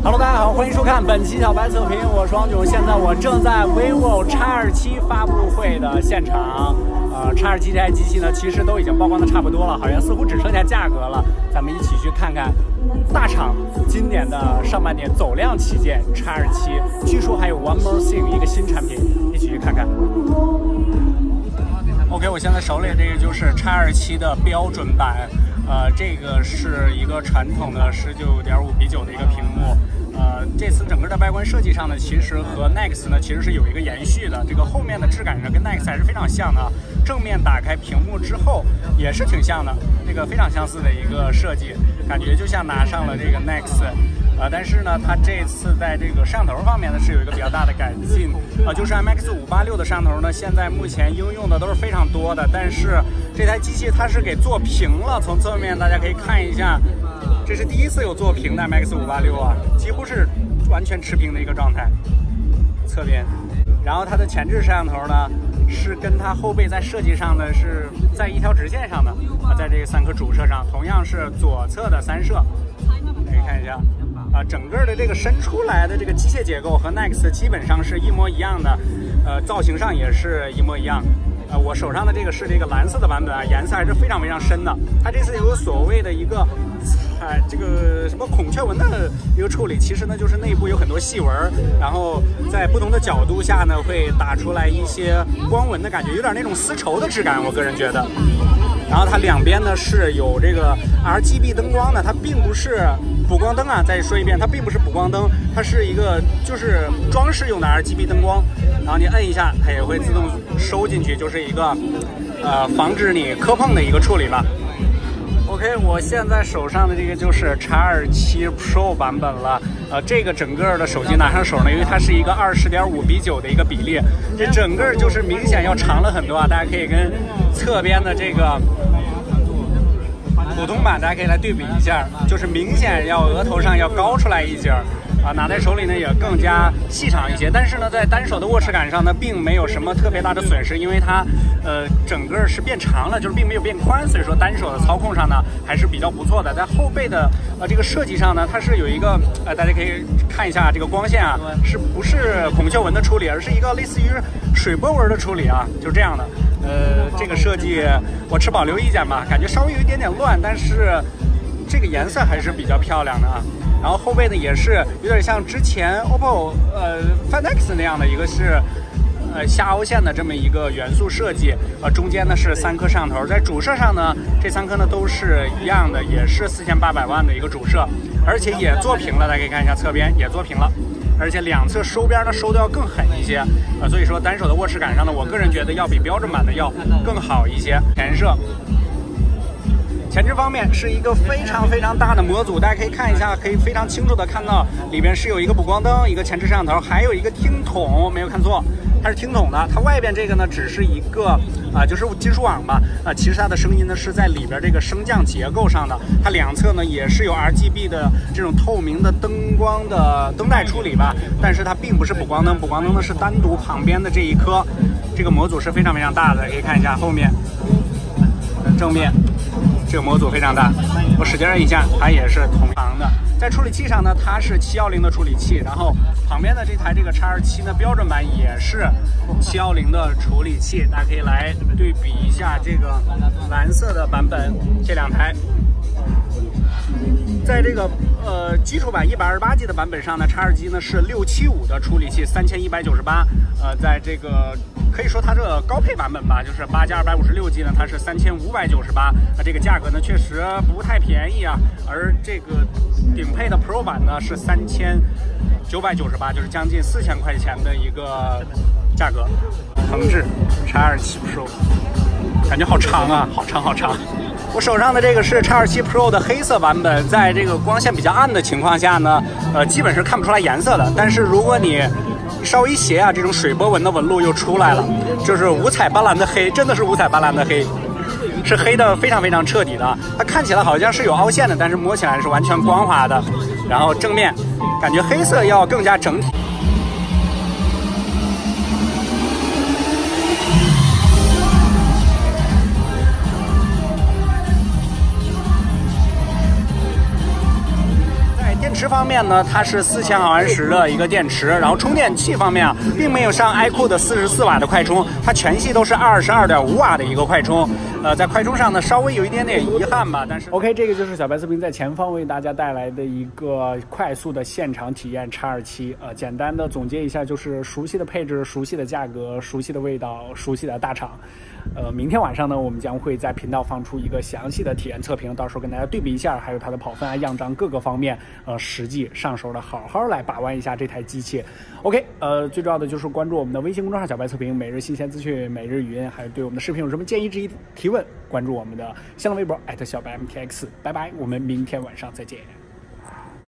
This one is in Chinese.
Hello， 大家好，欢迎收看本期小白测评，我是王炯。现在我正在 vivo X27发布会的现场。X27这台机器呢，其实都已经曝光的差不多了，好像似乎只剩下价格了。咱们一起去看看大厂今年的上半年走量旗舰 X27，据说还有 One More Thing 一个新产品，一起去看看。OK， 我现在手里这个就是 X27的标准版。这个是一个传统的19.5:9的一个屏幕。这次整个的外观设计上呢，其实和 Nex 呢其实是有一个延续的。这个后面的质感上跟 Nex 还是非常像的。正面打开屏幕之后也是挺像的，这个非常相似的一个设计，感觉就像拿上了这个 Nex。但是呢，它这次在这个摄像头方面呢是有一个比较大的改进，就是 IMX586的摄像头呢，现在目前应用的都是非常多的，但是这台机器它是给做平了。从侧面大家可以看一下，这是第一次有做平的 IMX586啊，几乎是完全持平的一个状态。侧边，然后它的前置摄像头呢是跟它后背在设计上呢是在一条直线上的，在这个3颗主摄上，同样是左侧的3摄，可以看一下。整个的这个伸出来的这个机械结构和 Nex 基本上是一模一样的，造型上也是一模一样。我手上的这个是这个蓝色的版本啊，颜色还是非常非常深的。它这次有所谓的一个，这个什么孔雀纹的一个处理，其实呢就是内部有很多细纹，然后在不同的角度下呢会打出来一些光纹的感觉，有点那种丝绸的质感，我个人觉得。然后它两边呢是有这个 RGB 灯光的，它并不是补光灯啊。再说一遍，它并不是补光灯，它是一个就是装饰用的 RGB 灯光。然后你摁一下，它也会自动收进去，就是一个防止你磕碰的一个处理吧。OK， 我现在手上的这个就是 X27 Pro 版本了。这个整个的手机拿上手呢，因为它是一个20.5:9的一个比例，这整个就是明显要长了很多啊。大家可以跟侧边的这个普通版，大家可以来对比一下，就是明显要额头上要高出来一截儿。拿在手里呢也更加细长一些，但是呢在单手的握持感上呢并没有什么特别大的损失，因为它整个是变长了，就是并没有变宽，所以说单手的操控上呢还是比较不错的。在后背的这个设计上呢，它是有一个大家可以看一下这个光线啊，是不是孔雀纹的处理，而是一个类似于水波纹的处理啊，就是这样的。这个设计我持保留意见吧，感觉稍微有一点点乱，但是这个颜色还是比较漂亮的啊。然后后背呢也是有点像之前 OPPO Find X 那样的一个是下凹陷的这么一个元素设计，中间呢是3颗摄像头，在主摄上呢这3颗呢都是一样的，也是4800万的一个主摄，而且也做平了，大家可以看一下侧边也做平了，而且两侧收边呢收的要更狠一些，所以说单手的握持感上呢，我个人觉得要比标准版的要更好一些。前摄。前置方面是一个非常非常大的模组，大家可以看一下，可以非常清楚的看到里边是有一个补光灯，一个前置摄像头，还有一个听筒，没有看错，它是听筒的。它外边这个呢只是一个就是金属网吧，其实它的声音呢是在里边这个升降结构上的。它两侧呢也是有 RGB 的这种透明的灯光的灯带处理吧，但是它并不是补光灯，补光灯呢是单独旁边的这一颗。这个模组是非常非常大的，可以看一下后面、正面。这个模组非常大，我使劲摁一下，它也是同长的。在处理器上呢，它是710的处理器，然后旁边的这台这个 X27呢标准版也是710的处理器，大家可以来对比一下这个蓝色的版本，这两台。在这个基础版 128G 的版本上呢 ，X27呢是675的处理器，3198，在这个可以说它这个高配版本吧，就是8加256G 呢，它是3598，这个价格呢确实不太便宜啊。而这个顶配的 Pro 版呢是3998，就是将近4000块钱的一个价格。横置 X27 Pro， 感觉好长啊，好长好长。我手上的这个是 X27 Pro 的黑色版本，在这个光线比较暗的情况下呢，基本是看不出来颜色的。但是如果你稍微一斜啊，这种水波纹的纹路又出来了，就是五彩斑斓的黑，真的是五彩斑斓的黑，是黑的非常非常彻底的。它看起来好像是有凹陷的，但是摸起来是完全光滑的。然后正面感觉黑色要更加整体。池方面呢，它是4000毫安时的一个电池，然后充电器方面啊，并没有上 iQOO 的44瓦的快充，它全系都是22.5瓦的一个快充。在快充上呢，稍微有一点点遗憾吧，但是 OK， 这个就是小白测评在前方为大家带来的一个快速的现场体验 X27。简单的总结一下，就是熟悉的配置、熟悉的价格、熟悉的味道、熟悉的大厂。明天晚上呢，我们将会在频道放出一个详细的体验测评，到时候跟大家对比一下，还有它的跑分啊、样张各个方面，实际上手的好好来把玩一下这台机器。OK， 最重要的就是关注我们的微信公众号小白测评，每日新鲜资讯、每日语音，还有对我们的视频有什么建议质疑提问，关注我们的新浪微博小白 MTX。拜拜，我们明天晚上再见。